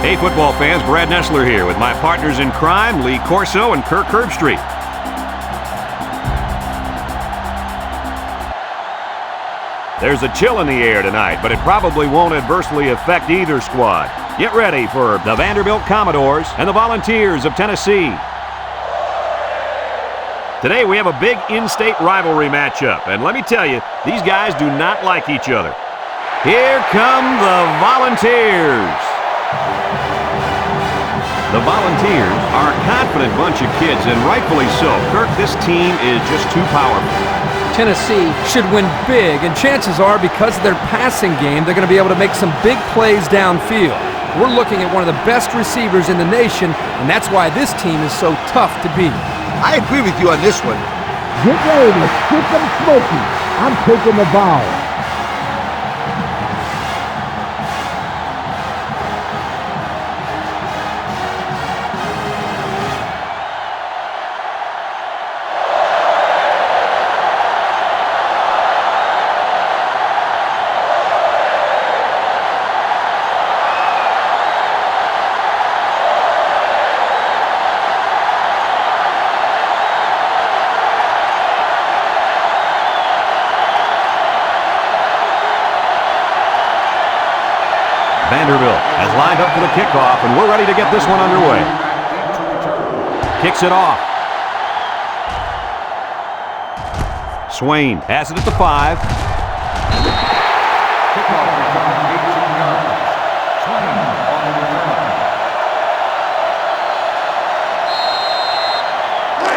Hey, football fans, Brad Nessler here with my partners in crime, Lee Corso and Kirk Herbstreit. There's a chill in the air tonight, but it probably won't adversely affect either squad. Get ready for the Vanderbilt Commodores and the Volunteers of Tennessee. Today we have a big in-state rivalry matchup, and let me tell you, these guys do not like each other. Here come the Volunteers. The Volunteers are a confident bunch of kids, and rightfully so. Kirk, this team is just too powerful. Tennessee should win big, and chances are because of their passing game, they're going to be able to make some big plays downfield. We're looking at one of the best receivers in the nation, and that's why this team is so tough to beat. I agree with you on this one. Get ready to stick them smoky. I'm taking the Vols. Vanderbilt has lined up for the kickoff, and we're ready to get this one underway. Kicks it off. Swain has it at the 5. Kickoff return, 18 yards. Swain on the return.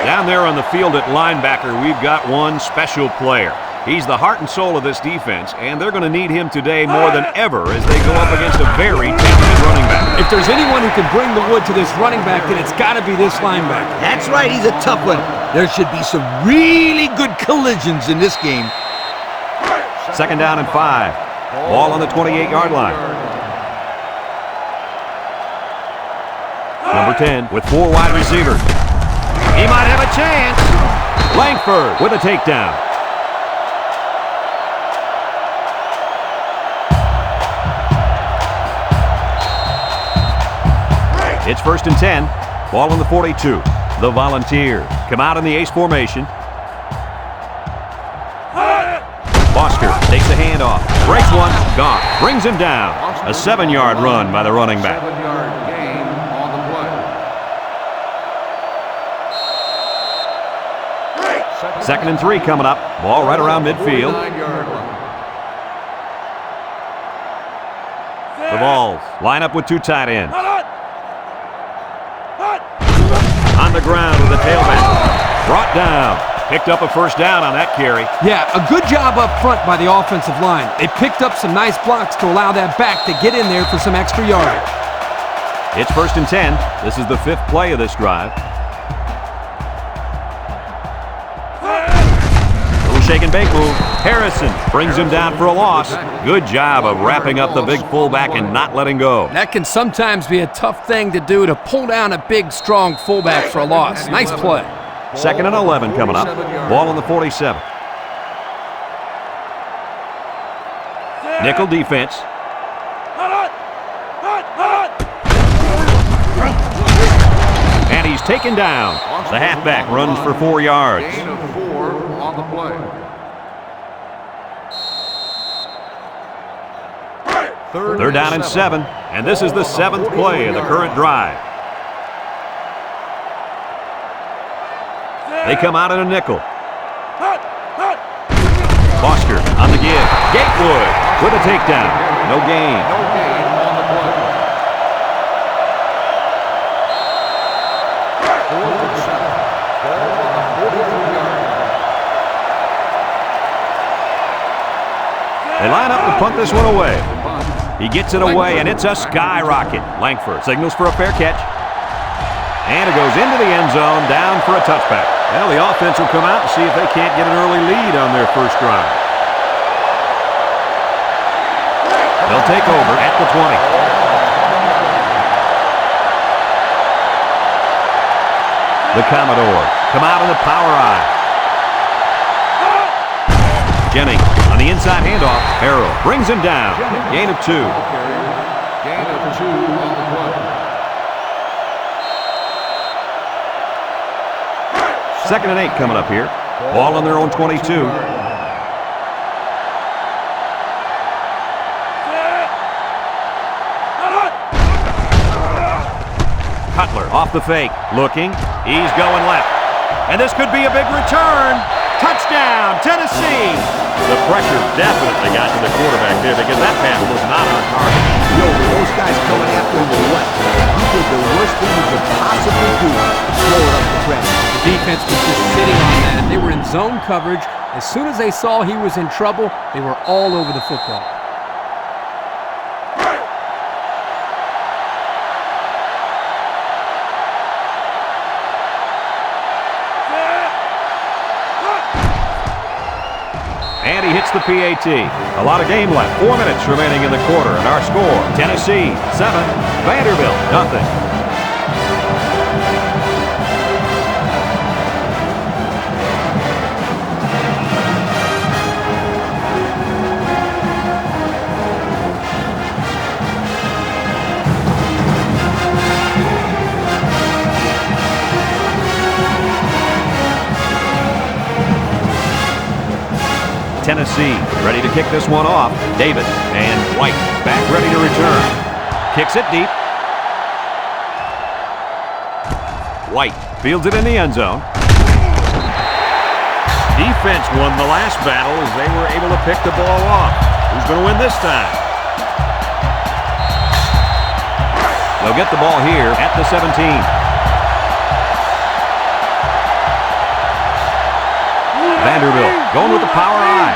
Down there on the field at linebacker, we've got one special player. He's the heart and soul of this defense, and they're going to need him today more than ever as they go up against a very talented running back. If there's anyone who can bring the wood to this running back, then it's got to be this linebacker. That's right, he's a tough one. There should be some really good collisions in this game. Second down and 5. Ball on the 28-yard line. Number 10 with 4 wide receivers. He might have a chance. Langford with a takedown. It's first and 10. Ball on the 42. The Volunteers come out in the ace formation. Foster takes the handoff. Breaks one. Gone. Brings him down. A 7-yard run by the running back. 7-yard gain on the play. Second and 3 coming up. Ball right around midfield. The Vols line up with 2 tight ends. On the ground with a tailback. Brought down. Picked up a first down on that carry. Yeah, a good job up front by the offensive line. They picked up some nice blocks to allow that back to get in there for some extra yardage. It's first and 10. This is the 5th play of this drive. Little shake and bake move. Harrison brings him down for a loss. Good job of wrapping up the big fullback and not letting go. That can sometimes be a tough thing to do, to pull down a big, strong fullback for a loss. Nice play. Second and 11 coming up. Ball on the 47. Nickel defense. And he's taken down. The halfback runs for 4 yards. Gain of 4 on the play. They're down in 7, and this is the 7th play of the current drive. They come out in a nickel. Foster on the give. Gatewood with a takedown. No gain. No gain on the play. 4th and 7. Ball on the 43-yard line. They line up to punt this one away. He gets it away, and it's a skyrocket. Langford signals for a fair catch. And it goes into the end zone, down for a touchback. Well, the offense will come out and see if they can't get an early lead on their first drive. They'll take over at the 20. The Commodores come out in the power eye. Jennings on the inside handoff. Harrell brings him down. Gain of 2. Gain of 2 on the play. 2nd and 8 coming up here. Ball on their own 22. Cutler off the fake. Looking. He's going left. And this could be a big return. Touchdown, Tennessee! The pressure definitely got to the quarterback there because that pass was not on target. Yo, with those guys coming after him with what? You did the worst thing you could possibly do to slow it up the pressure. The defense was just sitting on that. They were in zone coverage. As soon as they saw he was in trouble, they were all over the football. And he hits the PAT. A lot of game left. 4 minutes remaining in the quarter. And our score, Tennessee 7, Vanderbilt 0. Tennessee ready to kick this one off. Davis and White back ready to return. Kicks it deep. White fields it in the end zone. Defense won the last battle as they were able to pick the ball off. Who's going to win this time? They'll get the ball here at the 17. Vanderbilt going with the power eye.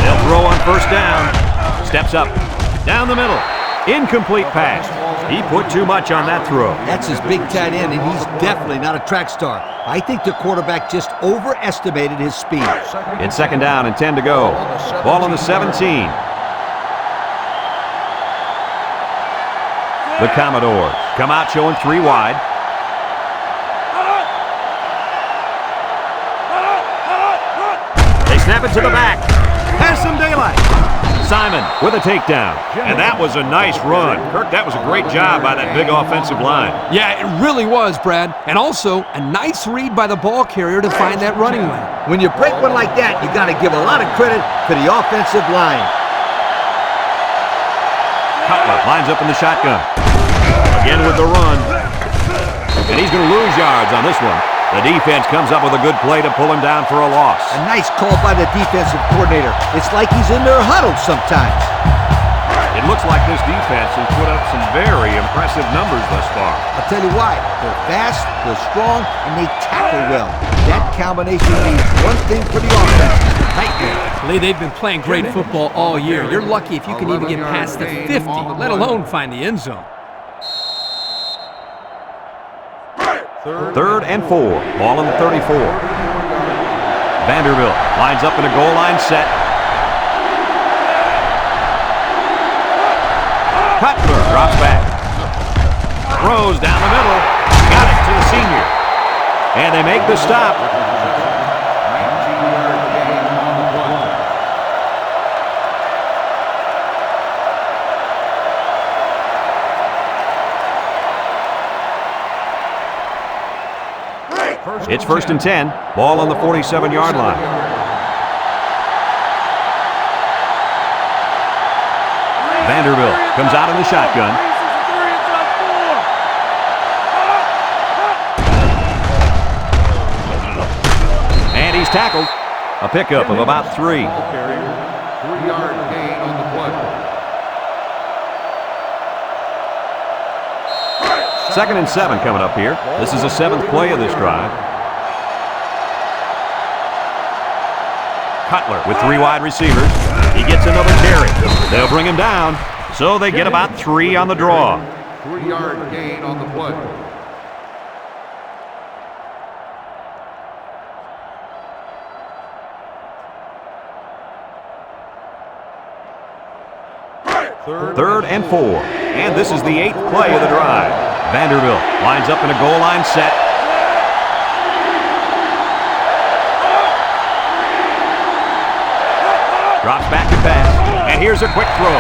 They'll throw on 1st down. Steps up. Down the middle. Incomplete pass. He put too much on that throw. That's his big tight end, and he's definitely not a track star. I think the quarterback just overestimated his speed. It's 2nd down and 10 to go. Ball on the 17. The Commodores come out showing 3 wide. Snap it to the back. Has some daylight. Simon with a takedown. And that was a nice run. Kirk, that was a great job by that big offensive line. Yeah, it really was, Brad. And also, a nice read by the ball carrier to find that running lane. When you break one like that, you got to give a lot of credit to the offensive line. Cutler lines up in the shotgun. Again with the run. And he's going to lose yards on this one. The defense comes up with a good play to pull him down for a loss. A nice call by the defensive coordinator. It's like he's in their huddle sometimes. It looks like this defense has put up some very impressive numbers thus far. I'll tell you why. They're fast, they're strong, and they tackle well. That combination means one thing for the offense. Nightmare. Lee, they've been playing great football all year. You're lucky if you can even get past the 50, let alone find the end zone. 3rd and 4. Ball on the 34. Vanderbilt lines up in a goal line set. Cutler drops back. Throws down the middle. Got it to the senior. And they make the stop. It's 1st and 10. Ball on the 47-yard line. Vanderbilt comes out in the shotgun. And he's tackled. A pickup of about 3. 3-yard gain on the play. 2nd and 7 coming up here. This is the 7th play of this drive. Cutler with 3 wide receivers. He gets another carry. They'll bring him down, so they get about 3 on the draw. 3-yard gain on the play. Third and 4. And this is the 8th play of the drive. Vanderbilt lines up in a goal line set. Drops back to pass. And here's a quick throw.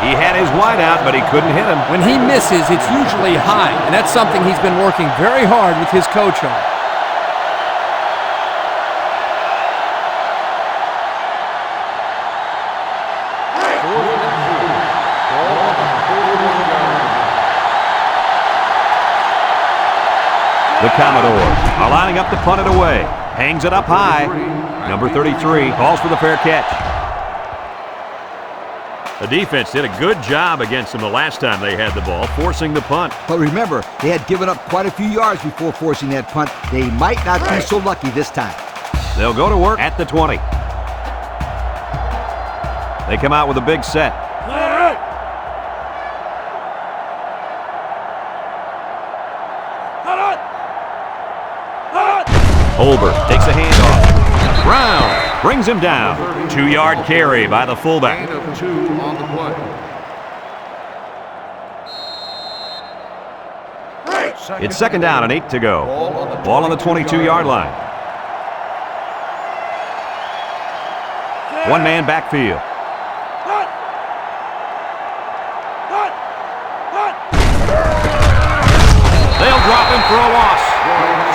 He had his wide out, but he couldn't hit him. When he misses, it's usually high, and that's something he's been working very hard with his coach on. The Commodores are lining up to punt it away. Hangs it up high. Number 33 calls for the fair catch. The defense did a good job against them the last time they had the ball, forcing the punt. But remember, they had given up quite a few yards before forcing that punt. They might not be so lucky this time. They'll go to work at the 20. They come out with a big set. Holbert takes a handoff. Brown brings him down. 2-yard carry by the fullback. Gain of 2 on the play. It's second down and 8 to go. Ball on the 22-yard line. One man backfield. They'll drop him for a loss.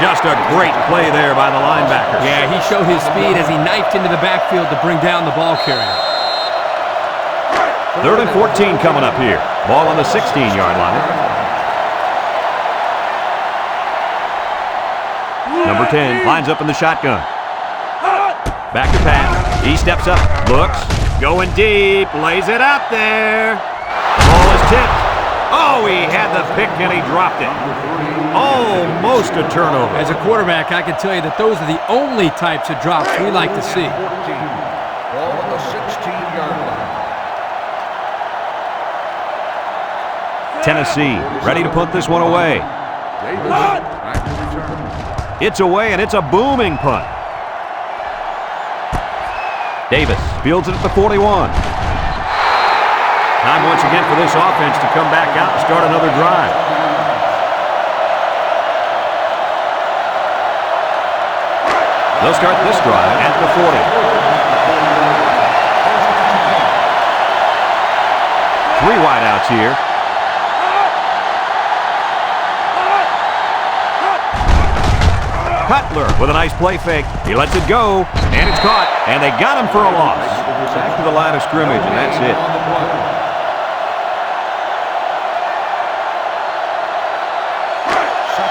Just a great play there by the linebacker. Yeah, he showed his speed as he knifed into the backfield to bring down the ball carrier. 3rd and 14 coming up here. Ball on the 16-yard line. Number 10 lines up in the shotgun. Back to pass. He steps up, looks, going deep, lays it out there. The ball is tipped. Oh, he had the pick and he dropped it. Almost a turnover. As a quarterback, I can tell you that those are the only types of drops we like to see. Ball on the 16-yard line. Tennessee ready to punt this one away. Davis back to return. It's away and it's a booming punt. Davis fields it at the 41. Time once again for this offense to come back out and start another drive. They'll start this drive at the 40. 3 wideouts here. Cutler with a nice play fake. He lets it go, and it's caught, and they got him for a loss. Back to the line of scrimmage, and that's it.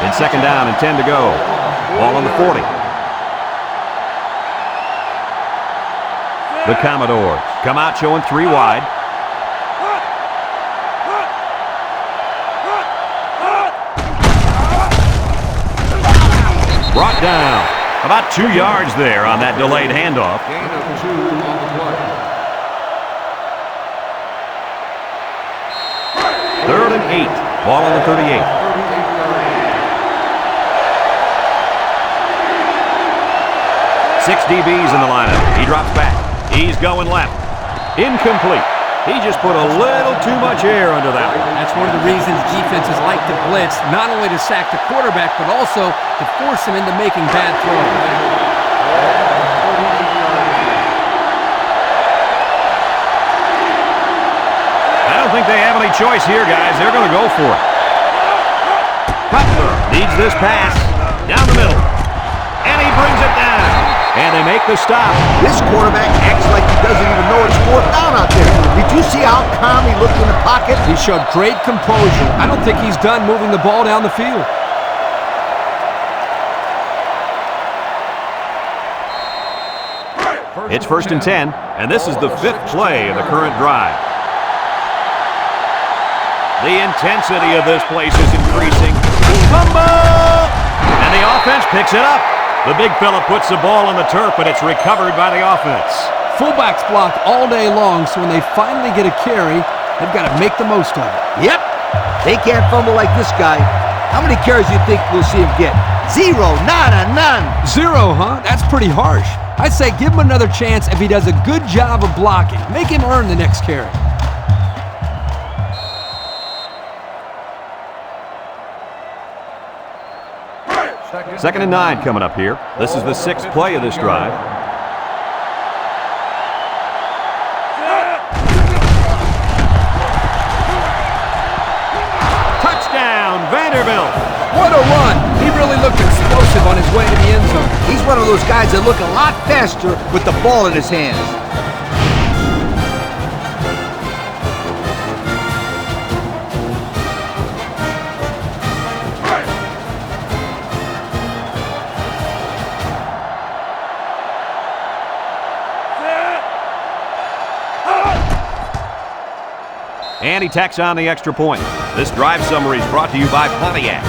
It's second down and 10 to go. Ball on the 40. The Commodores come out showing 3 wide. Brought down. About 2 yards there on that delayed handoff. Gain of 2 on the play. 3rd and 8. Ball on the 38. 6 DBs in the lineup. He drops back. He's going left. Incomplete. He just put a little too much air under that one. That's one of the reasons defenses like to blitz, not only to sack the quarterback, but also to force him into making bad throws. I don't think they have any choice here, guys. They're going to go for it. Cutler needs this pass. Down the middle. And he brings it down. And they make the stop. This quarterback acts like he doesn't even know it's 4th down out there. Did you see how calm he looked in the pocket? He showed great composure. I don't think he's done moving the ball down the field. It's 1st and 10, and this is the 5th play of the current drive. The intensity of this place is increasing. Fumble! And the offense picks it up. The big fella puts the ball on the turf, but it's recovered by the offense. Fullbacks block all day long, so when they finally get a carry, they've got to make the most of it. Yep. They can't fumble like this guy. How many carries do you think we'll see him get? 0, nada, none. 0, huh? That's pretty harsh. I'd say give him another chance if he does a good job of blocking. Make him earn the next carry. Second and 9 coming up here. This is the 6th play of this drive. Vanderbilt. What a run! He really looked explosive on his way to the end zone. He's one of those guys that look a lot faster with the ball in his hands. And he tacks on the extra point. This drive summary is brought to you by Pontiac.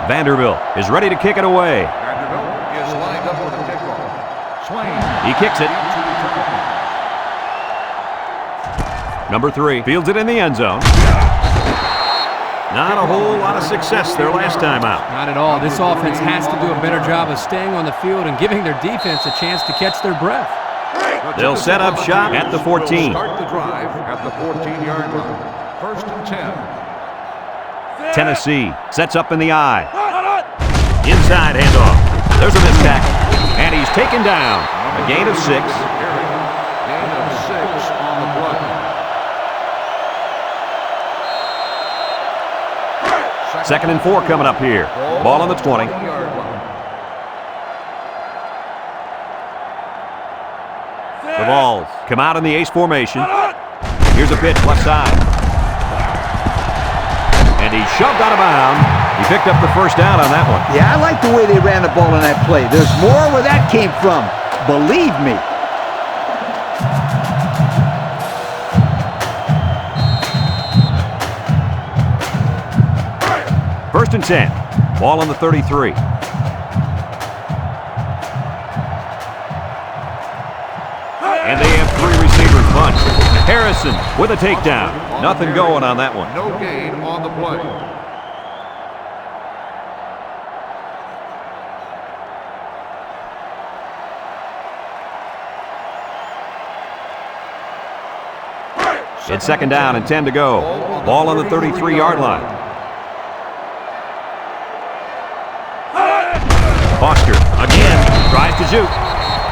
Vanderbilt is ready to kick it away. Vanderbilt is lined up for the kickoff. Swain. He kicks it. Number 3 fields it in the end zone. Not a whole lot of success their last time out. Not at all. This offense has to do a better job of staying on the field and giving their defense a chance to catch their breath. They'll set up shop at the 14. Start the drive at the 14-yard line. 1st and 10. Tennessee sets up in the eye. Inside handoff. There's a missed tackle. And he's taken down. A gain of 6. Gain of 6 on the play. 2nd and 4 coming up here. Ball on the 20. The Vols come out in the ace formation. Here's a pitch left side. And he shoved out of bounds. He picked up the first down on that one. Yeah, I like the way they ran the ball in that play. There's more where that came from. Believe me. First and 10. Ball on the 33. And they have 3 receivers bunched. Harrison with a takedown. Nothing going on that one. No gain on the play. It's 2nd down and 10 to go. Ball on the 33-yard line. Foster again tries to shoot.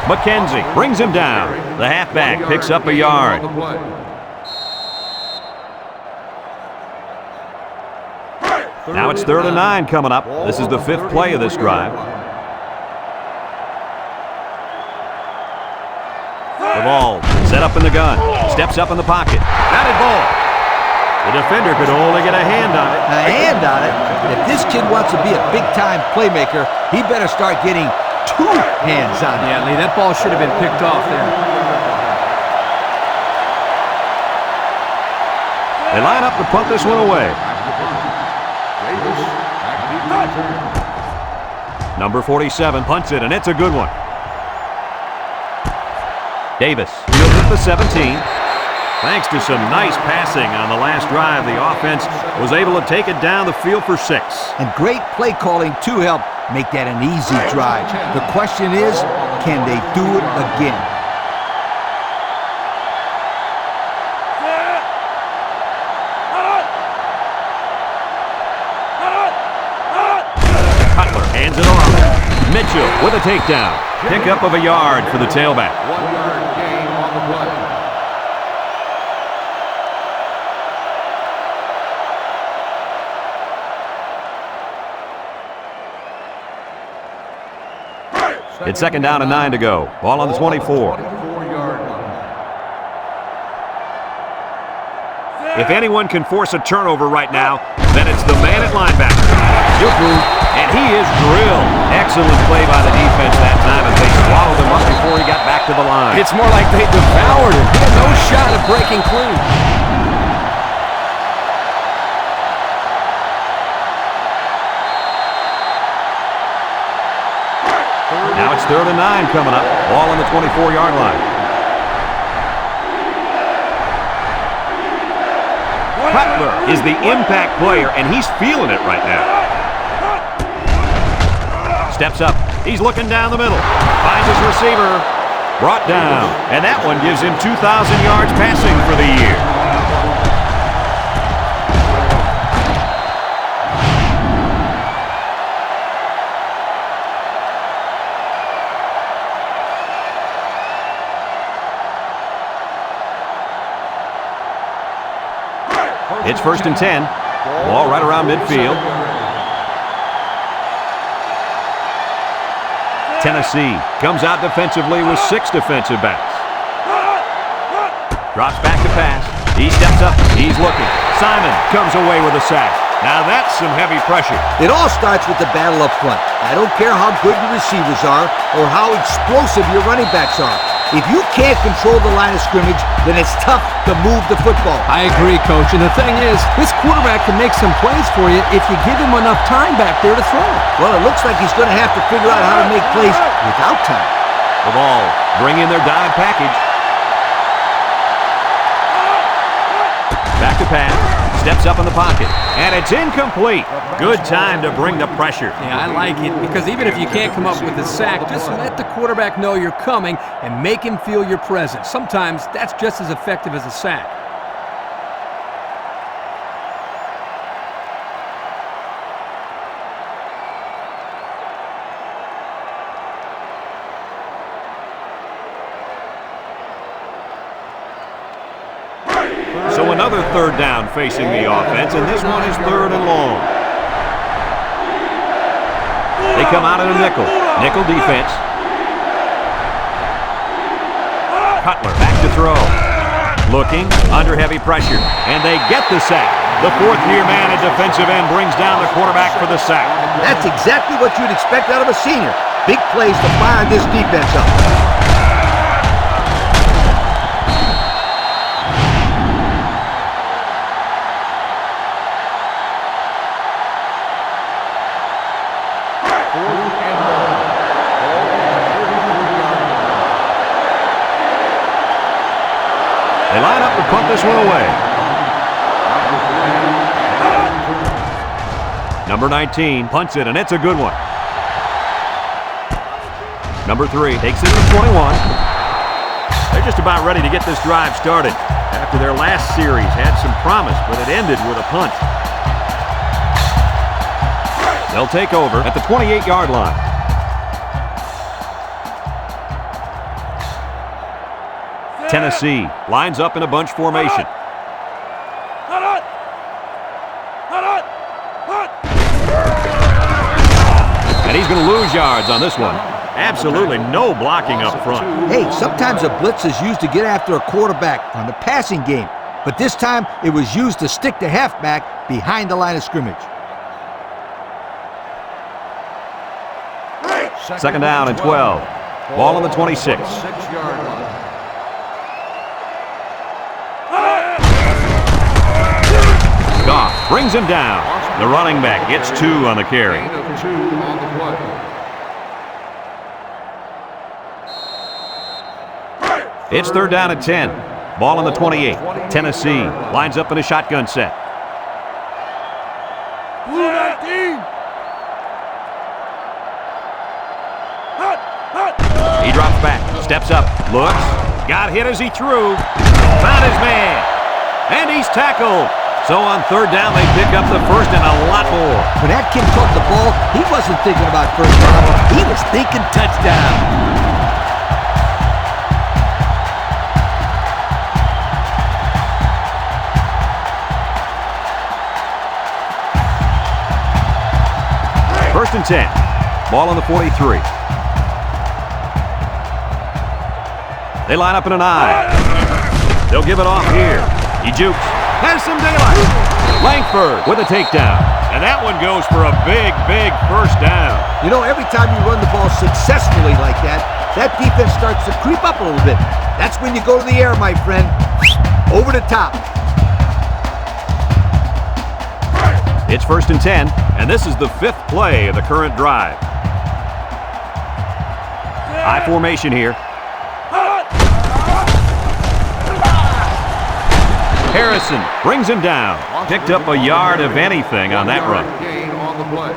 McKenzie brings him down. The halfback picks up a yard. Now it's 3rd and 9 coming up. This is the 5th play of this drive. The ball set up in the gun. Steps up in the pocket. Batted ball. The defender could only get a hand on it. A hand on it? If this kid wants to be a big-time playmaker, he better start getting 2 hands on it. Yeah, Lee, that ball should have been picked off there. They line up to punt this one away. Number 47 punts it, and it's a good one. Davis fields at the 17. Thanks to some nice passing on the last drive, the offense was able to take it down the field for 6. And great play calling to help make that an easy drive. The question is, can they do it again? Cutler hands it off. Mitchell with a takedown. Pickup of a yard for the tailback. 1-yard gain on the play. It's 2nd down and 9 to go. Ball on the 24. 24-yard line. If anyone can force a turnover right now, then it's the man at linebacker. And he is drilled. Excellent play by the defense that time as they swallowed him up before he got back to the line. It's more like they devoured him. He had no shot at breaking clean. Now it's 3rd and 9 coming up. Ball on the 24-yard line. Cutler is the impact player, and he's feeling it right now. Steps up. He's looking down the middle. Finds his receiver. Brought down. And that one gives him 2,000 yards passing for the year. It's 1st and 10. Ball right around midfield. Tennessee comes out defensively with 6 defensive backs. Drops back to pass. He steps up. He's looking. Simon comes away with a sack. Now that's some heavy pressure. It all starts with the battle up front. I don't care how good your receivers are or how explosive your running backs are. If you can't control the line of scrimmage, then it's tough to move the football. I agree, Coach. And the thing is, this quarterback can make some plays for you if you give him enough time back there to throw. Well, it looks like he's going to have to figure out how to make plays without time. The ball bring in their dime package. Back to pass. Steps up in the pocket. And it's incomplete. Good time to bring the pressure. Yeah, I like it because even if you can't come up with a sack, just let the quarterback know you're coming and make him feel your presence. Sometimes that's just as effective as a sack. So another 3rd down facing the offense, and this one is 3rd and long. They come out in a nickel. Nickel defense. Cutler back to throw. Looking, under heavy pressure, and they get the sack. The 4th-year man at defensive end brings down the quarterback for the sack. That's exactly what you'd expect out of a senior. Big plays to fire this defense up. They line up to punt this one away. Number 19 punts it, and it's a good one. Number 3 takes it to 21. They're just about ready to get this drive started. After their last series had some promise, but it ended with a punt. They'll take over at the 28-yard line. Tennessee lines up in a bunch formation. And he's going to lose yards on this one. Absolutely no blocking up front. Hey, sometimes a blitz is used to get after a quarterback on the passing game, but this time it was used to stick the halfback behind the line of scrimmage. 2nd down and 12. Ball on the 26. 6-yard line. Goff brings him down. The running back gets 2 on the carry. Gain of 2 on the play. It's 3rd down and 10. Ball on the 28. Tennessee lines up in a shotgun set. He drops back, steps up, looks, got hit as he threw, found his man, and he's tackled. So on 3rd down, they pick up the first and a lot more. When that kid caught the ball, he wasn't thinking about first down. He was thinking touchdown. First and 10. Ball on the 43. They line up in an I. They'll give it off here. He jukes. Has some daylight. Langford with a takedown. And that one goes for a big, big first down. You know, every time you run the ball successfully like that, that defense starts to creep up a little bit. That's when you go to the air, my friend. Over the top. It's 1st and 10, and this is the 5th play of the current drive. High formation here. Harrison brings him down. Picked up a yard of anything on that run. Gain on the play.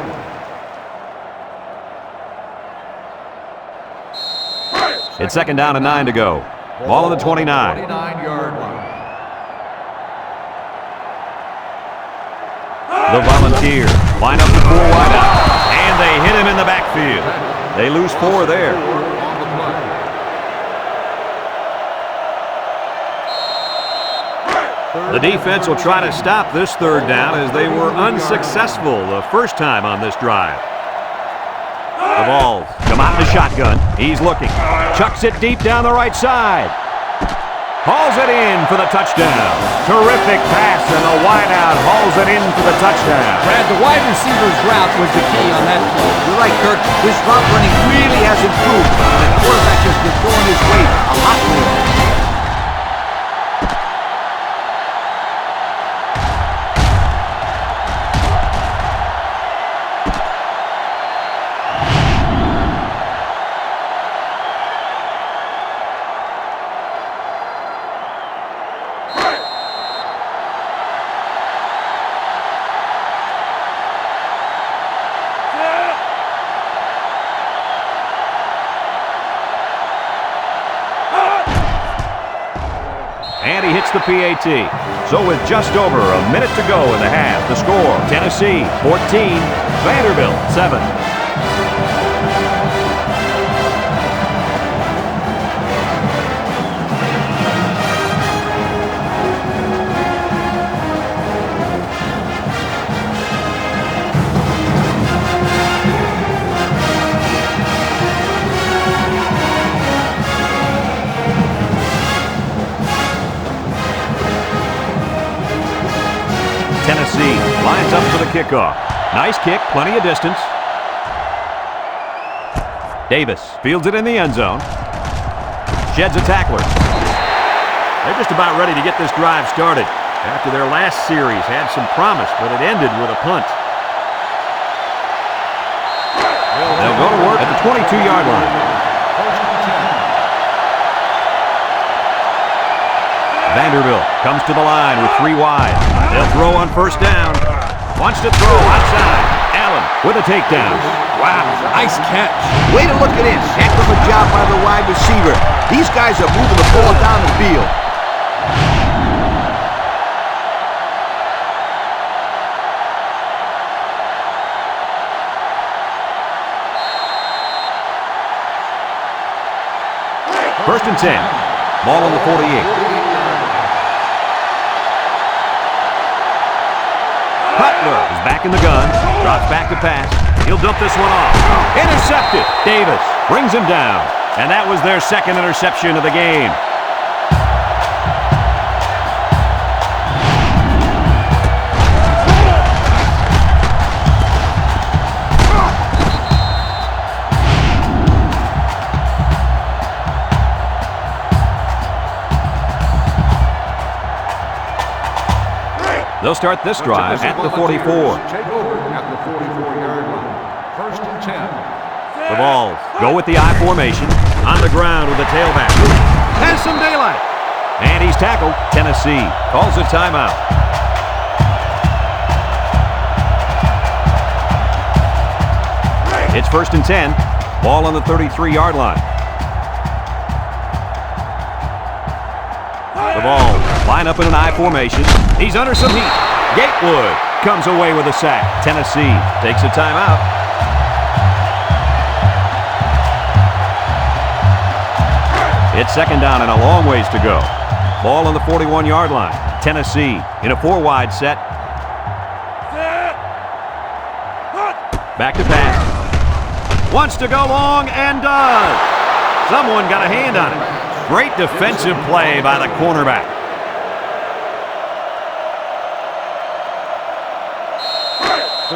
It's 2nd down and 9 to go. Ball on the 29. 29-yard line. The Volunteers line up the 4 wide out, and they hit him in the backfield. They lose 4 there. On the play. The defense will try to stop this 3rd down as they were unsuccessful the first time on this drive. The Vols come out in the shotgun. He's looking. Chucks it deep down the right side. Hauls it in for the touchdown. Terrific pass, and the wideout hauls it in for the touchdown. Brad, the wide receiver's route was the key on that play. You're right, Kirk. His route running really has improved, and the quarterback has been throwing his weight a lot more. And he hits the PAT. So with just over a minute to go in the half, the score, Tennessee 14, Vanderbilt 7. Tennessee lines up for the kickoff. Nice kick, plenty of distance. Davis fields it in the end zone. Sheds a tackler. They're just about ready to get this drive started. After their last series had some promise, but it ended with a punt. They'll go to work at the 22-yard line. Vanderbilt comes to the line with 3 wide. They'll throw on 1st down. Wants to throw outside. Allen with a takedown. Wow, nice catch. Way to look at it. Heck of a job by the wide receiver. These guys are moving the ball down the field. First and 10. Ball on the 48. Cutler is back in the gun. Drops back to pass. He'll dump this one off. Intercepted. Davis brings him down. And that was their 2nd interception of the game. They'll start this drive at the 44. Take over at the 44-yard line. 1st and 10. The Vols go with the I formation. On the ground with the tailback. Has some daylight. And he's tackled. Tennessee calls a timeout. It's 1st and 10. Ball on the 33-yard line. The Vols line up in an I formation. He's under some heat. Gatewood comes away with a sack. Tennessee takes a timeout. It's 2nd down and a long ways to go. Ball on the 41-yard line. Tennessee in a 4-wide set. Back to pass. Wants to go long and does. Someone got a hand on it. Great defensive play by the cornerback.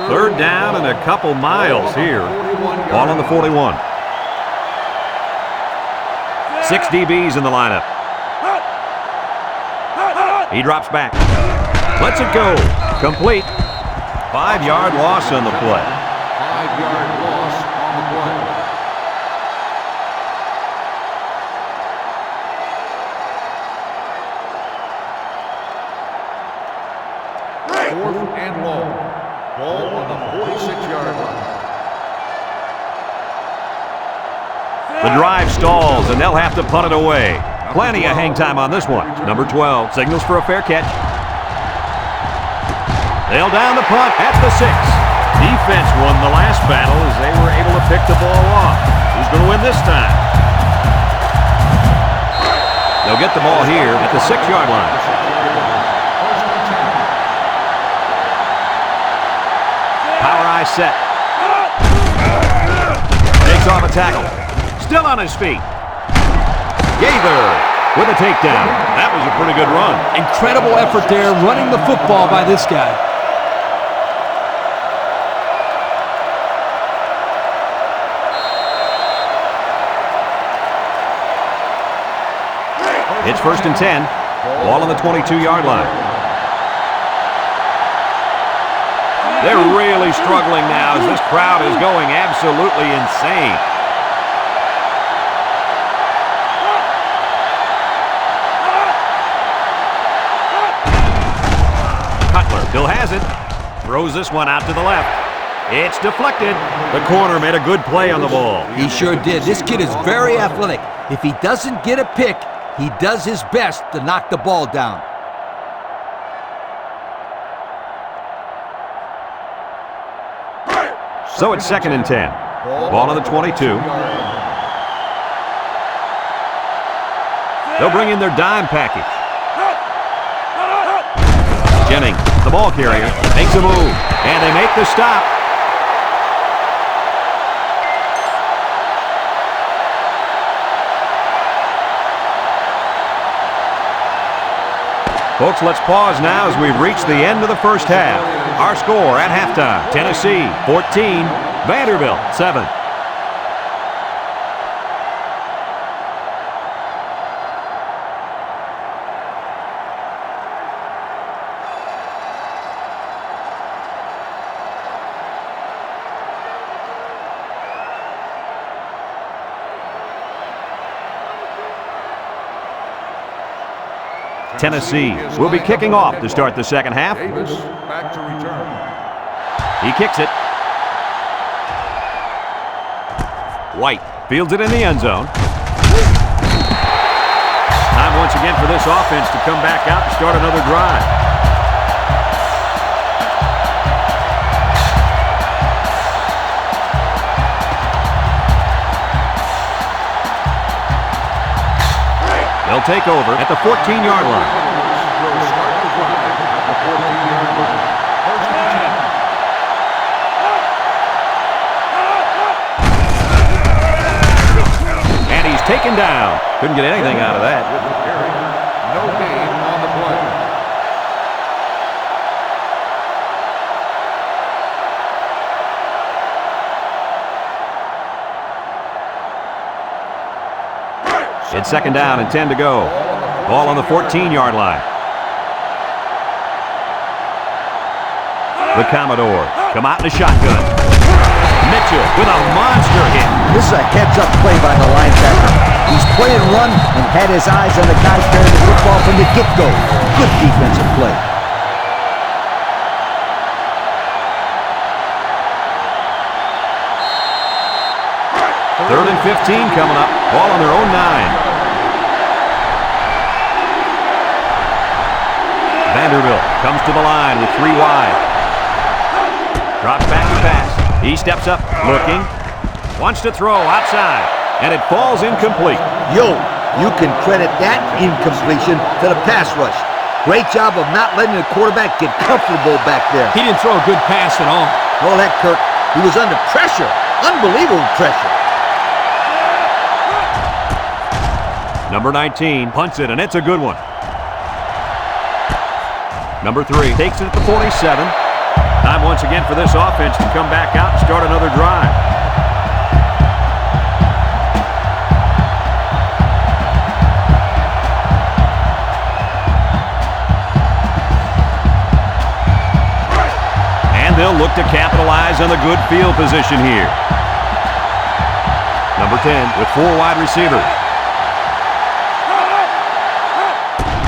Third down and a couple miles here. Ball on the 41. 6 DBs in the lineup. He drops back. Lets it go. Complete. 5-yard loss on the play. 5-yard loss on the play. 4th and long. Ball on the 46-yard line. The drive stalls, and they'll have to punt it away. Plenty of hang time on this one. Number 12 signals for a fair catch. They'll down the punt at the 6. Defense won the last battle as they were able to pick the ball off. Who's going to win this time? They'll get the ball here at the 6-yard line. Power eye set. Takes off a tackle. Still on his feet. Gaither with a takedown. That was a pretty good run. Incredible effort there running the football by this guy. It's 1st and 10. Ball on the 22-yard line. They're really struggling now as this crowd is going absolutely insane. Cutler still has it. Throws this one out to the left. It's deflected. The corner made a good play on the ball. He sure did. This kid is very athletic. If he doesn't get a pick, he does his best to knock the ball down. So it's 2nd and 10. Ball on the 22. They'll bring in their dime package. Jennings, the ball carrier, makes a move, and they make the stop. Folks, let's pause now as we've reached the end of the first half. Our score at halftime, Tennessee 14, Vanderbilt 7. Tennessee will be kicking off to start the second half. Davis back to return. He kicks it. White fields it in the end zone. Time once again for this offense to come back out and start another drive. They'll take over at the 14-yard line. Will start the drive at the 14-yard line. 1st and 10. And he's taken down. Couldn't get anything out of that. With the carry. No gain on the play. It's 2nd down and 10 to go. Ball on the 14-yard line. The Commodores come out in a shotgun. Mitchell with a monster hit. This is a heads-up play by the linebacker. He's playing run and had his eyes on the guy carrying the football from the get-go. Good defensive play. Third and 15 coming up. Ball on their own 9. Vanderbilt comes to the line with 3 wide. Drops back to pass. He steps up, looking. Wants to throw outside. And it falls incomplete. Yo, you can credit that incompletion to the pass rush. Great job of not letting the quarterback get comfortable back there. He didn't throw a good pass at all. All that, Kirk. He was under pressure. Unbelievable pressure. Number 19 punts it, and it's a good one. Number 3 takes it at the 47. Time once again for this offense to come back out and start another drive. And they'll look to capitalize on the good field position here. Number 10 with 4 wide receivers.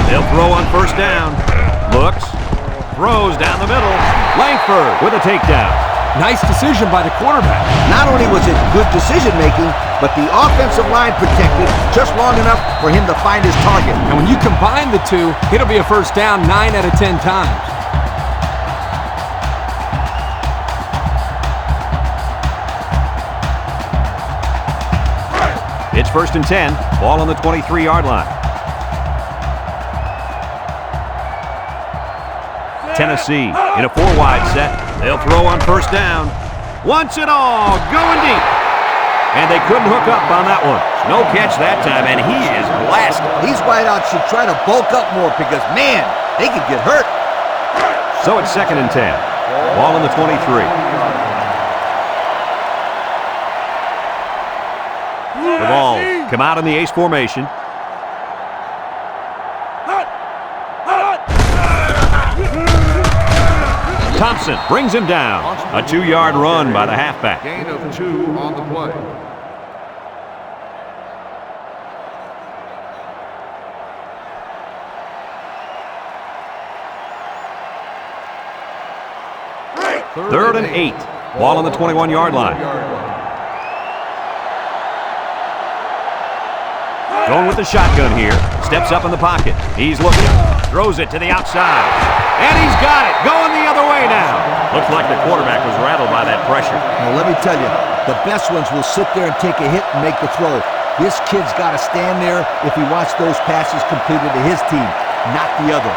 They'll throw on 1st down. Looks. throws down the middle. Langford with a takedown. Nice decision by the quarterback. Not only was it good decision-making, but the offensive line protected just long enough for him to find his target. And when you combine the two, it'll be a first down 9 out of 10 times. It's 1st and 10. Ball on the 23-yard line. Tennessee in a 4-wide set. They'll throw on first down. Wants it all. Going deep. And they couldn't hook up on that one. No catch that time, and he is blasted. These wideouts should try to bulk up more because, man, they could get hurt. So it's 2nd and 10. Ball on the 23. The ball come out in the ace formation. Thompson brings him down. A 2-yard run by the halfback. Gain of 2 on the play. Third and 8. Ball on the 21-yard line. Going with the shotgun here. Steps up in the pocket. He's looking. Throws it to the outside. And he's got it. Going the other way now. Looks like the quarterback was rattled by that pressure. Well, let me tell you, the best ones will sit there and take a hit and make the throw. This kid's got to stand there if he wants those passes completed to his team, not the other.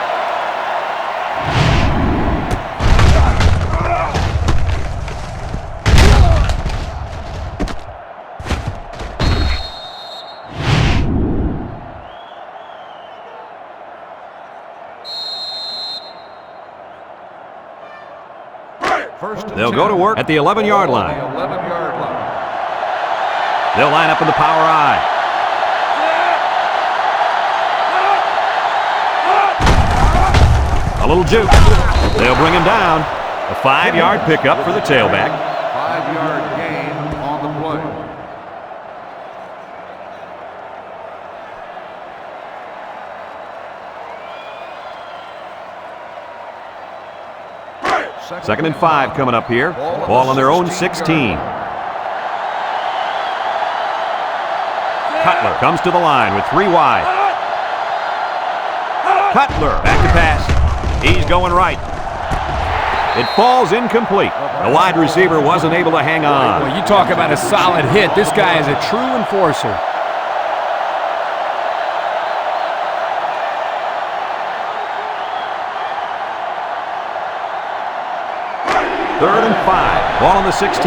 They'll go to work at the 11-yard line. They'll line up in the power I. A little juke. They'll bring him down. A 5-yard pickup for the tailback. 5-yard gain on the play. Second and 5 coming up here. Ball on their own 16. Cutler comes to the line with 3 wide. Cutler back to pass. He's going right. It falls incomplete. The wide receiver wasn't able to hang on. Well, you talk about a solid hit. This guy is a true enforcer. Third and 5. Ball on the 16.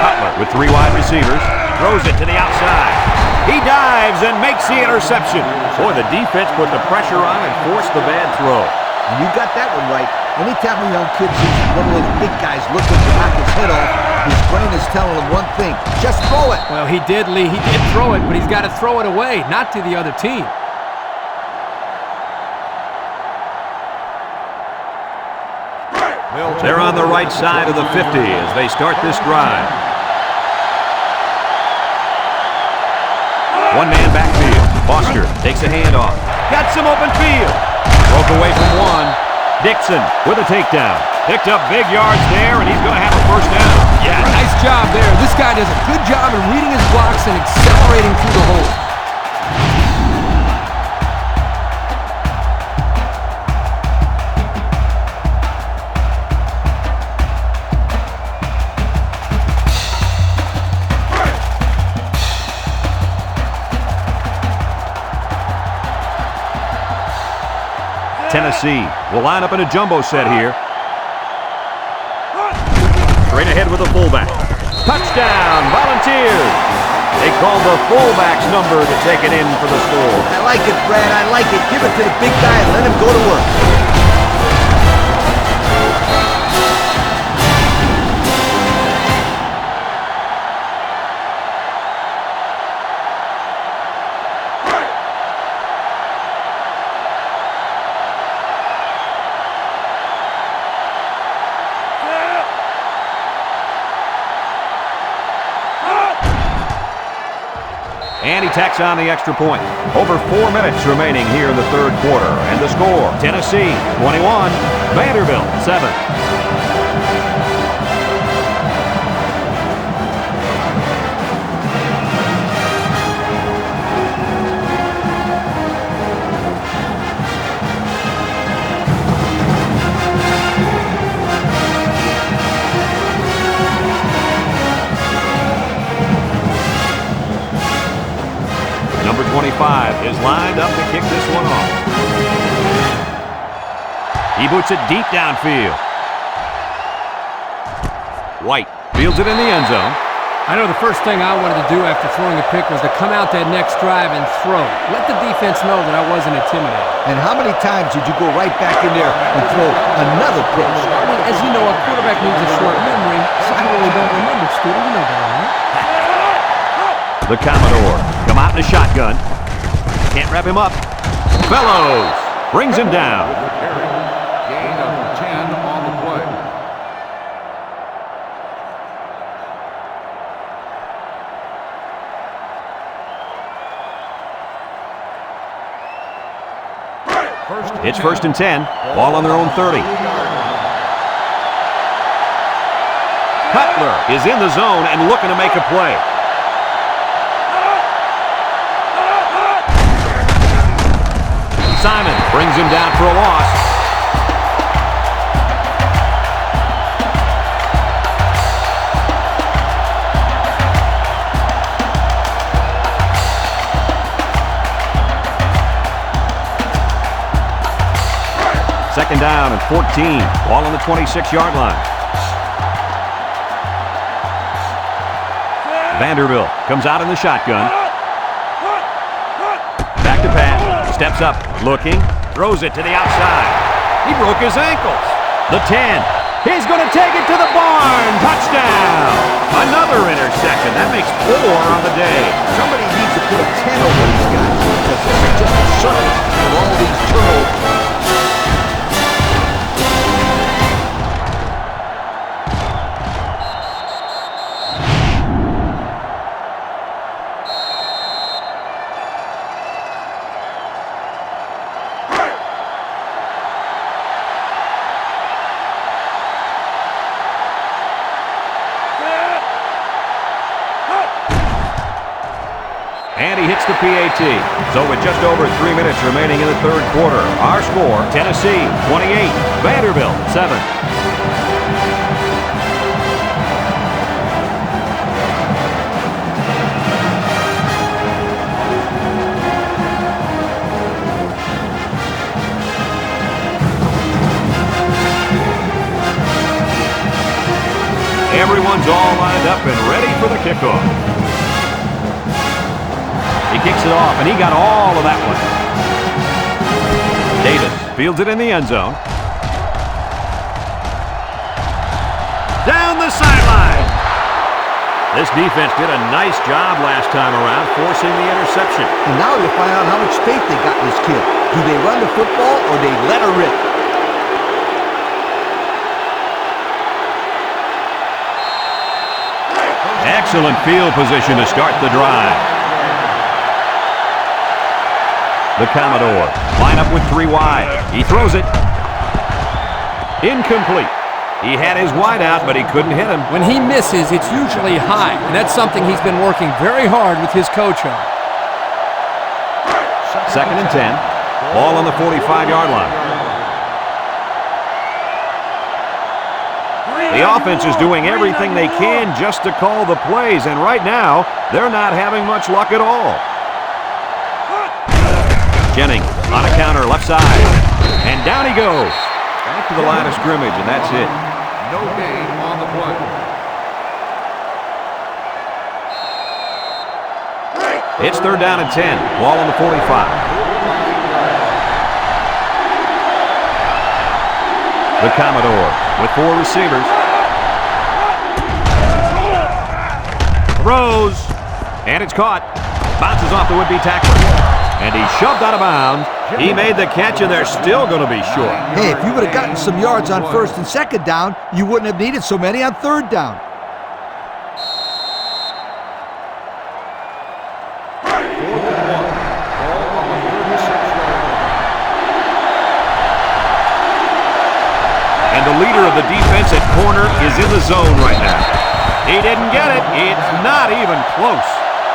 Cutler with 3 wide receivers. Throws it to the outside. He dives and makes the interception. Boy, the defense put the pressure on and forced the bad throw. And you got that one right. Anytime a young kid sees one of those big guys looking to knock his head off, his brain is telling him one thing: just throw it. Well, he did, Lee. He did throw it, but he's got to throw it away, not to the other team. They're on the right side of the 50 as they start this drive. One man backfield. Foster takes a handoff. Got some open field. Broke away from one. Dixon with a takedown. Picked up big yards there, and he's going to have a first down. Yeah, nice job there. This guy does a good job in reading his blocks and accelerating through the hole. Tennessee will line up in a jumbo set here. Straight ahead with the fullback. Touchdown, Volunteers. They called the fullback's number to take it in for the score. I like it, Brad. I like it. Give it to the big guy and let him go to work. And he tacks on the extra point. Over 4 minutes remaining here in the third quarter. And the score, Tennessee 21, Vanderbilt 7. Number 25 is lined up to kick this one off. He boots it deep downfield. White fields it in the end zone. I know the first thing I wanted to do after throwing a pick was to come out that next drive and throw. Let the defense know that I wasn't intimidated. And how many times did you go right back in there and throw another pitch? I mean, as you know, a quarterback needs a short memory, so I really don't remember, Scooter. You know that, right? The Commodore come out in a shotgun. Can't wrap him up. Fellows brings him down. Gain of 10 on the play. It's 1st and 10. Ball on their own 30. Cutler is in the zone and looking to make a play. Simon brings him down for a loss. Second down and 14. Ball on the 26-yard line. Vanderbilt comes out in the shotgun. Back to Pat. Steps up, looking, throws it to the outside. He broke his ankles. The 10. He's going to take it to the barn. Touchdown. Another interception. That makes 4 on the day. Somebody needs to put a 10 over these guys because this is just a circus with all these turnovers. And he hits the PAT. So with just over 3 minutes remaining in the third quarter, our score, Tennessee 28, Vanderbilt 7. Everyone's all lined up and ready for the kickoff. He kicks it off, and he got all of that one. Davis fields it in the end zone. Down the sideline. This defense did a nice job last time around, forcing the interception. And now you find out how much faith they got in this kid. Do they run the football or they let her rip? Excellent field position to start the drive. The Commodore line up with 3 wide. He throws it. Incomplete. He had his wide out, but he couldn't hit him. When he misses, it's usually high, and that's something he's been working very hard with his coach on. Second and 10. Ball on the 45-yard line. The offense is doing everything they can just to call the plays, and right now, they're not having much luck at all. Jennings on a counter, left side, and down he goes. Back to the line of scrimmage, and that's it. No gain on the play. It's third down and 10. Ball on the 45. The Commodore with 4 receivers. Throws, and it's caught. Bounces off the would-be tackler. And he's shoved out of bounds. He made the catch, and they're still going to be short. Hey, if you would have gotten some yards on first and second down, you wouldn't have needed so many on third down. corner is in the zone right now. He didn't get it. It's not even close.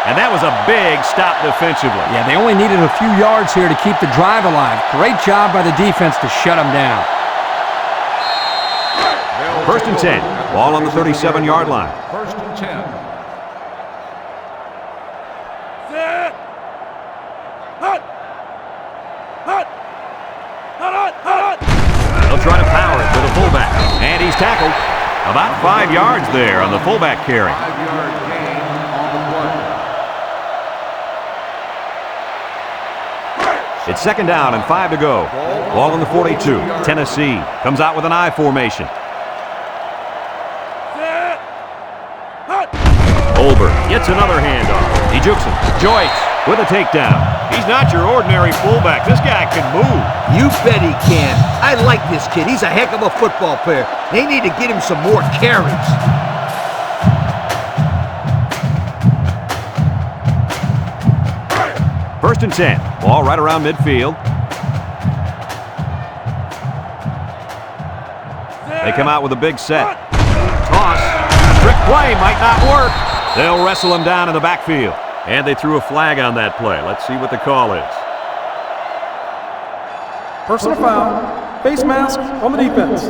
And that was a big stop defensively. Yeah, they only needed a few yards here to keep the drive alive. Great job by the defense to shut them down. First and 10. Ball on the 37-yard line. First and 10. They'll try to power it with a fullback. And he's tackled. About 5 yards there on the fullback carry. 5-yard gain on the play. It's second down and 5 to go. Ball on the 42. Tennessee comes out with an I formation. Olber gets another handoff. He jukes him. Joyce with a takedown. He's not your ordinary fullback. This guy can move. You bet he can. I like this kid. He's a heck of a football player. They need to get him some more carries. First and 10. Ball right around midfield. They come out with a big set. Toss. Trick play might not work. They'll wrestle him down in the backfield. And they threw a flag on that play. Let's see what the call is. Personal foul. Face mask on the defense.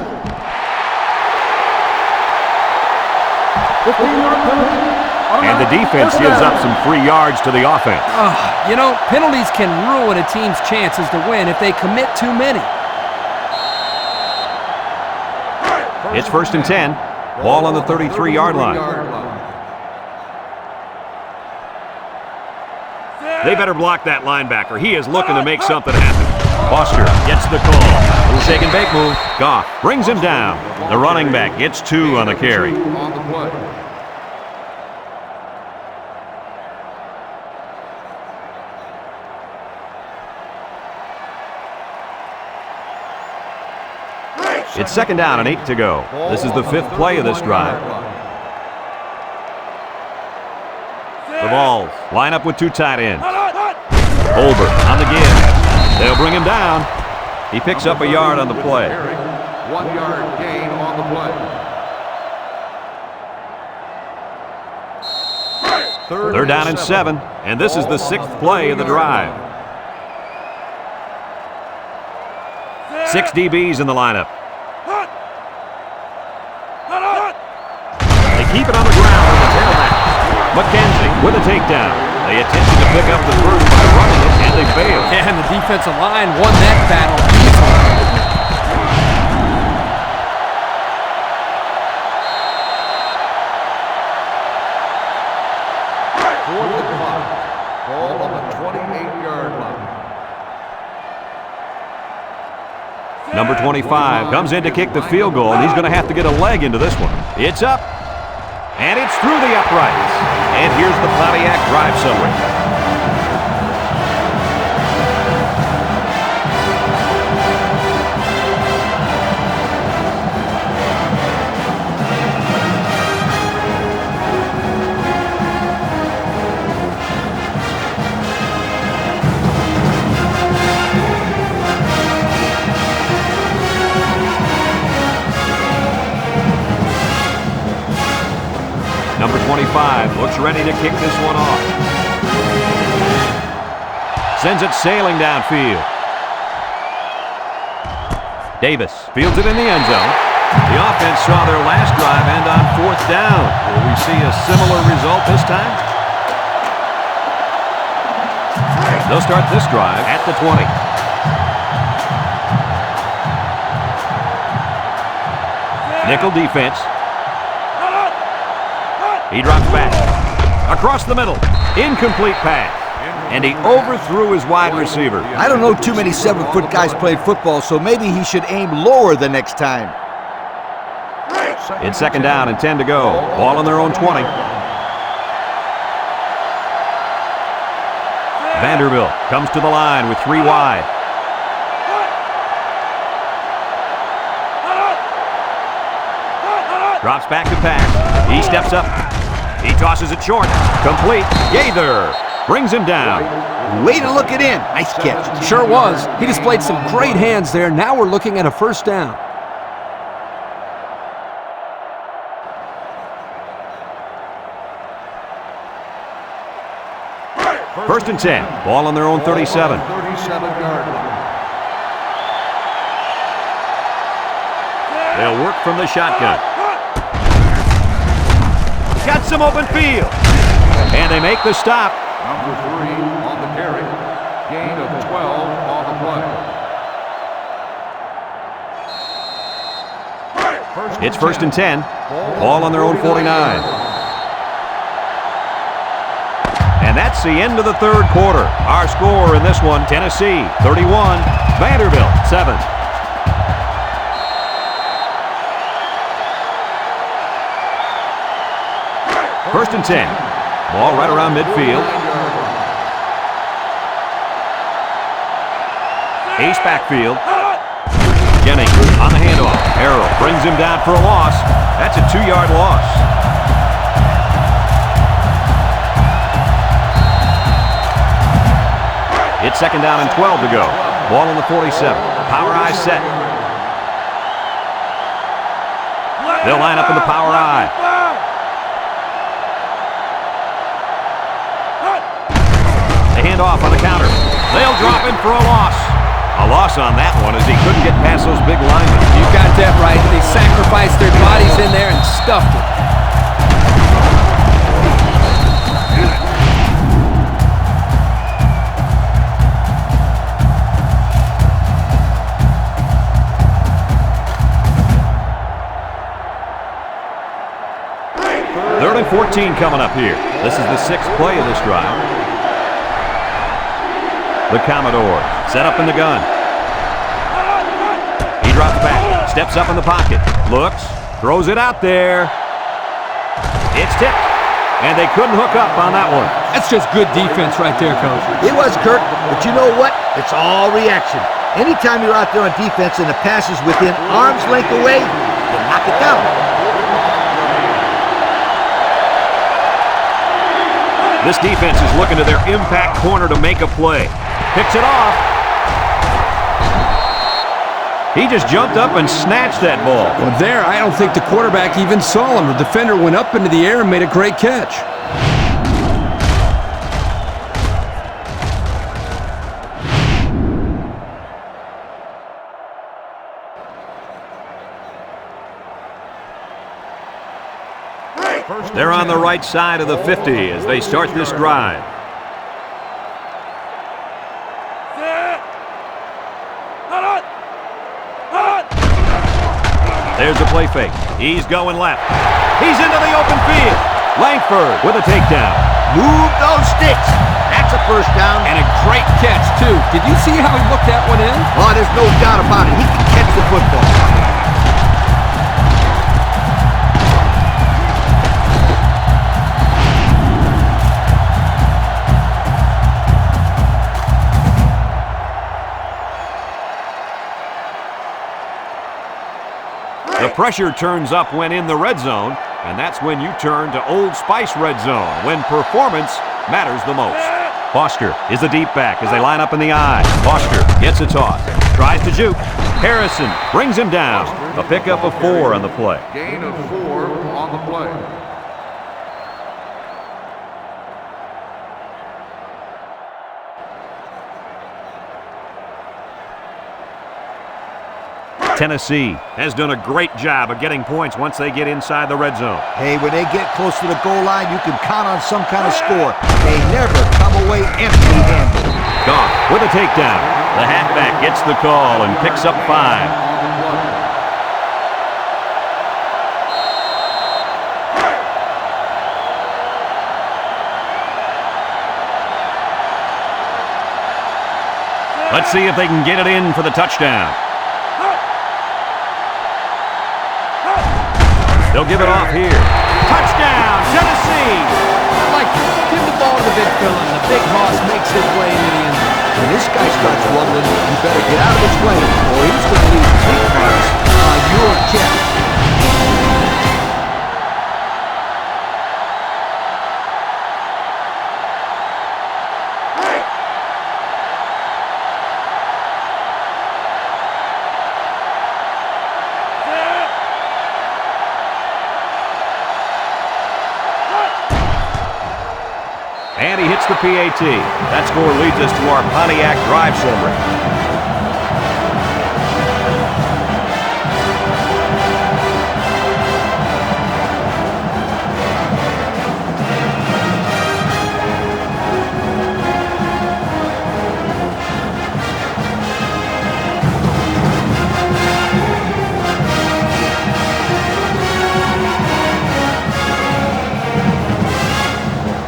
15-yard penalty. And the defense gives up some free yards to the offense. You know, penalties can ruin a team's chances to win if they commit too many. It's first and 10. Ball on the 33-yard line. They better block that linebacker. He is looking to make something happen. Foster gets the call. Little shake and bake move. Goff brings him down. The running back gets 2 on the carry. On the play. It's second down and 8 to go. This is the 5th play of this drive. The Vols line up with 2 tight ends. Olber on the give. They'll bring him down. He picks up a yard on the play. 1-yard gain on the play. They're down and 7, and this is the 6th play of the drive. 6 DBs in the lineup. They keep it on the ground with the tailback. McKenzie with a takedown. They attempted to pick up the first by running it, and they failed. Yeah, and the defensive line won that battle easily. Ball on the 28-yard line. Number 25 comes in to kick the field goal, and he's going to have to get a leg into this one. It's up, and it's through the uprights. And here's the Pontiac drive summary. Number 25 looks ready to kick this one off. Sends it sailing downfield. Davis fields it in the end zone. The offense saw their last drive end on 4th down. Will we see a similar result this time? They'll start this drive at the 20. Nickel defense. He drops back. Across the middle. Incomplete pass. And he overthrew his wide receiver. I don't know too many 7-foot guys playing football, so maybe he should aim lower the next time. It's second down and 10 to go. Ball on their own 20. Vanderbilt comes to the line with 3 wide. Drops back to pass. He steps up. He tosses it short. Complete. Gaither brings him down. Way to look it in. Nice catch. Sure was. He displayed some great hands there. Now we're looking at a first down. First and 10. Ball on their own 37. 37-yard line. They'll work from the shotgun. Got some open field. And they make the stop. Number 3 on the carry. Gain of 12 on the play. It's first and 10. Ball on their own 49. And that's the end of the third quarter. Our score in this one, Tennessee 31, Vanderbilt 7. First and 10. Ball right around midfield. Ace backfield. Jennings on the handoff. Harrell brings him down for a loss. That's a 2-yard loss. It's second down and 12 to go. Ball on the 47. Power I set. They'll line up in the power I. They hand off on the counter. They'll drop in for a loss. A loss on that one as he couldn't get past those big linemen. You got that right. They sacrificed their bodies in there and stuffed it. Third and 14 coming up here. This is the 6th play of this drive. The Commodore set up in the gun. He drops back, steps up in the pocket, looks, throws it out there. It's tipped, and they couldn't hook up on that one. That's just good defense right there, Coach. It was, Kirk, but you know what? It's all reaction. Anytime you're out there on defense and the pass is within arm's length away, you knock it down. This defense is looking to their impact corner to make a play. Picks it off. He just jumped up and snatched that ball. Well, there, I don't think the quarterback even saw him. The defender went up into the air and made a great catch. They're on the right side of the 50 as they start this drive. There's the play fake. He's going left. He's into the open field. Langford with a takedown. Move those sticks. That's a first down. And a great catch, too. Did you see how he looked that one in? Oh, there's no doubt about it. He can catch the football. The pressure turns up when in the red zone, and that's when you turn to Old Spice Red Zone, when performance matters the most. Foster is the deep back as they line up in the I. Foster gets a toss, tries to juke. Harrison brings him down. A pickup of 4 on the play. Gain of 4 on the play. Tennessee has done a great job of getting points once they get inside the red zone. Hey, when they get close to the goal line, you can count on some kind of score. They never come away empty-handed. Goff with a takedown. The halfback gets the call and picks up 5. Let's see if they can get it in for the touchdown. They'll give it off here. Touchdown, Tennessee! I like it. Give the ball to the big fella, and the big hoss makes his way into the end zone. When this guy starts rumbling, you better get out of his way, or he's going to leave big marks on your chest. And he hits the PAT. That score leads us to our Pontiac drive summary.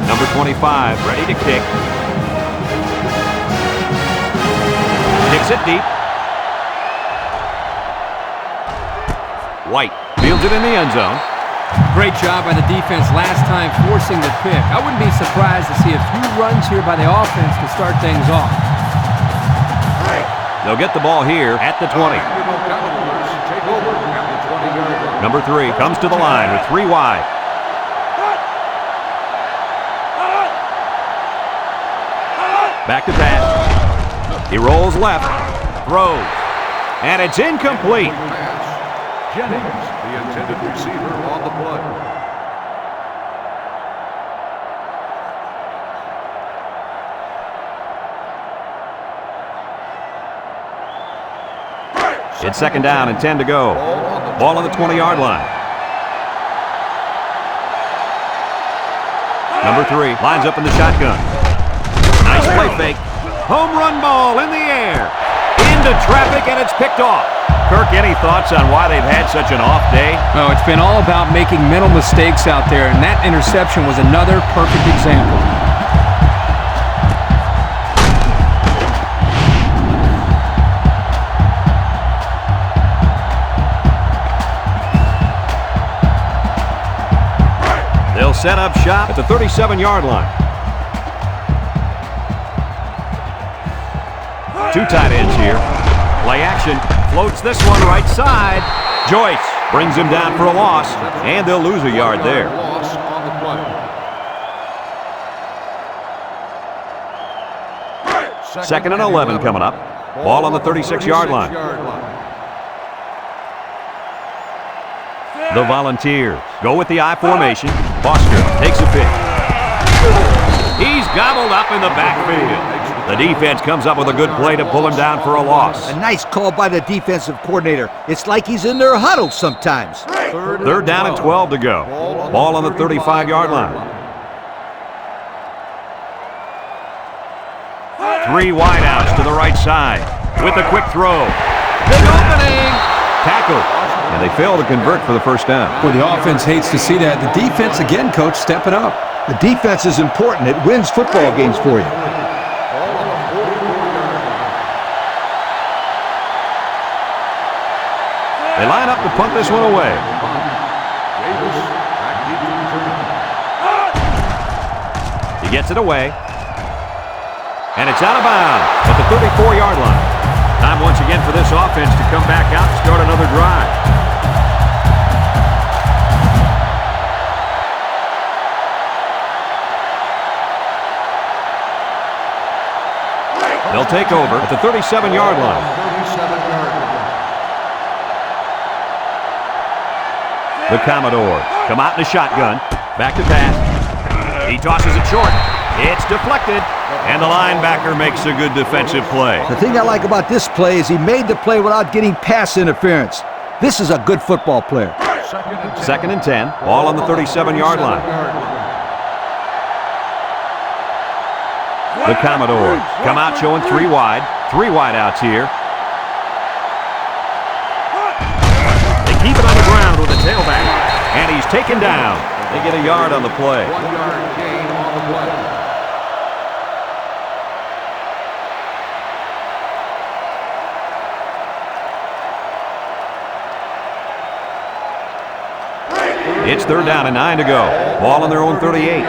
Number 25, ready to kick. Kicks it deep. White fields it in the end zone. Great job by the defense last time forcing the pick. I wouldn't be surprised to see a few runs here by the offense to start things off. They'll get the ball here at the 20. Number 3 comes to the line with 3 wide. Back to pass. He rolls left, throws, and it's incomplete. Jennings, the intended receiver on the play. It's second down and 10 to go. Ball on the 20-yard line. Number 3 lines up in the shotgun. Nice play fake. Home run ball in the air. Into traffic, and it's picked off. Kirk, any thoughts on why they've had such an off day? Oh, it's been all about making mental mistakes out there, and that interception was another perfect example. They'll set up shop at the 37-yard line. 2 tight ends here. Play action. Floats this one right side. Joyce brings him down for a loss, and they'll lose a yard there. Loss on the play. Second and 11 coming up. Ball on the 36-yard line. The Volunteers go with the I formation. Foster takes a pitch. He's gobbled up in the backfield. The defense comes up with a good play to pull him down for a loss. A nice call by the defensive coordinator. It's like he's in their huddle sometimes. Third down and 12 to go. Ball on the 35-yard line. 3 wideouts to the right side with a quick throw. Big opening. Tackled. And they fail to convert for the first down. Well, the offense hates to see that. The defense, again, coach, stepping up. The defense is important. It wins football games for you. They line up to punt this one away. He gets it away. And it's out of bounds at the 34-yard line. Time once again for this offense to come back out and start another drive. They'll take over at the 37-yard line. The Commodores come out in a shotgun. Back to pass. He tosses it short. It's deflected. And the linebacker makes a good defensive play. The thing I like about this play is he made the play without getting pass interference. This is a good football player. Second and 10. Ball on the 37-yard line. The Commodores come out showing 3 wide. 3 wideouts here. They keep it on the ground with a tailback. And he's taken down. They get a yard on the play. 1-yard gain on the play. It's third down and 9 to go. Ball on their own 38.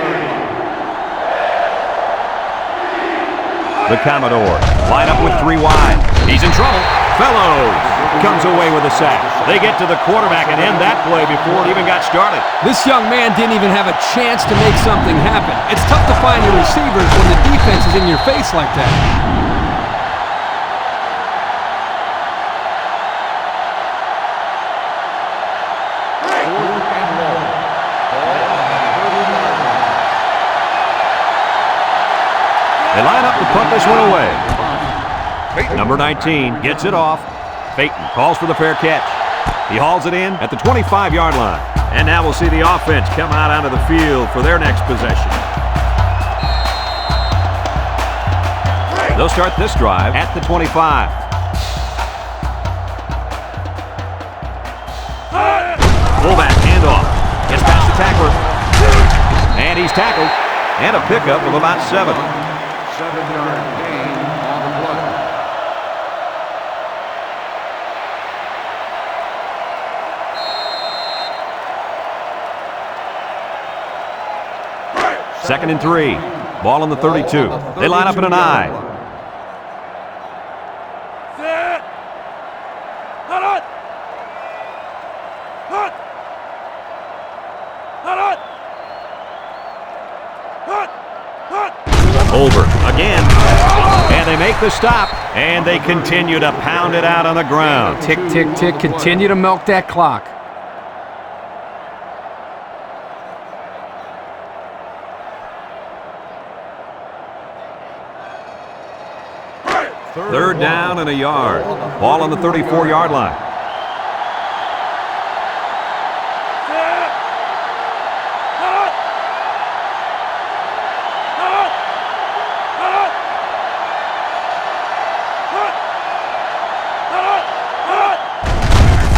The Commodores line up with 3 wide. He's in trouble. Fellows comes away with a sack. They get to the quarterback and end that play before it even got started. This young man didn't even have a chance to make something happen. It's tough to find your receivers when the defense is in your face like that. They line up to punt this one away. Number 19 gets it off. Peyton calls for the fair catch. He hauls it in at the 25-yard line. And now we'll see the offense come out onto the field for their next possession. They'll start this drive at the 25. Fullback handoff. Gets past the tackler. And he's tackled. And a pickup of about 7. 7-yard gain on the play. Second and 3. Ball on the 32. They line up in an I. Over again. And they make the stop. And they continue to pound it out on the ground. Tick, tick, tick. Continue to milk that clock. Third down and a yard. Ball on the 34-yard line.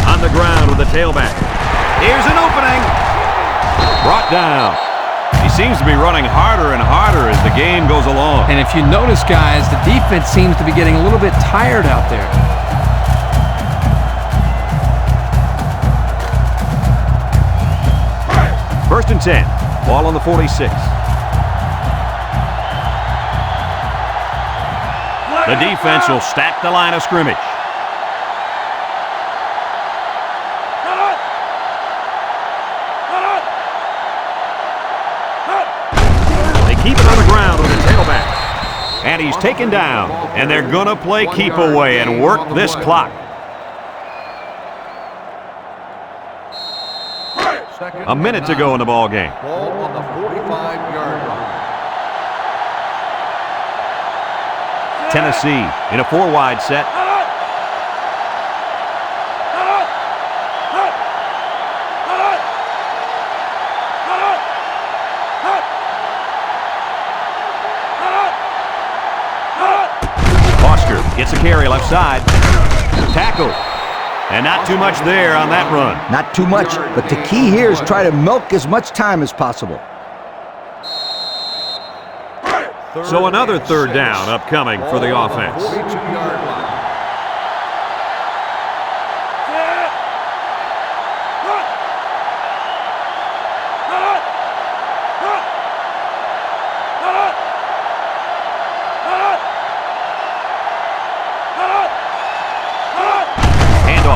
On the ground with the tailback. Here's an opening. Brought down. He seems to be running harder and harder as the game goes along. And if you notice, guys, the defense seems to be getting a little bit tired out there. First and 10. Ball on the 46. The defense will stack the line of scrimmage. Keep it on the ground with the tailback. And he's taken down. And they're going to play keep away and work this clock. A minute to go in the ball game. Ball on the 45-yard line. Tennessee in a 4-wide set. Gets a carry left side. Tackle. And not too much there on that run. Not too much, but the key here is try to milk as much time as possible. So another third down upcoming for the offense. 42-yard line.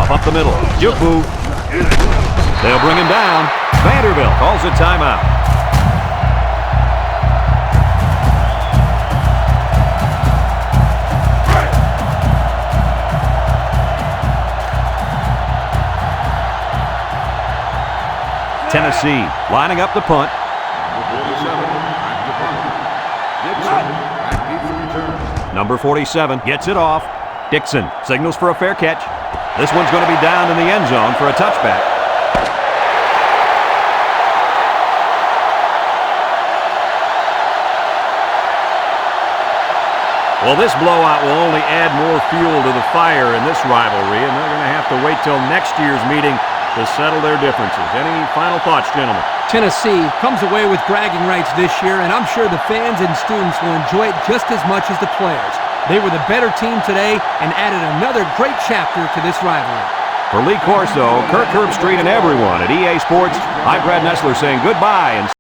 Up the middle. Jupu. They'll bring him down. Vanderbilt calls a timeout. Tennessee lining up the punt. Number 47 gets it off. Dixon signals for a fair catch. This one's going to be down in the end zone for a touchback. Well, this blowout will only add more fuel to the fire in this rivalry, and they're going to have to wait till next year's meeting to settle their differences. Any final thoughts, gentlemen? Tennessee comes away with bragging rights this year, and I'm sure the fans and students will enjoy it just as much as the players. They were the better team today and added another great chapter to this rivalry. For Lee Corso, Kirk Herbstreit, and everyone at EA Sports, I'm Brad Nessler saying goodbye and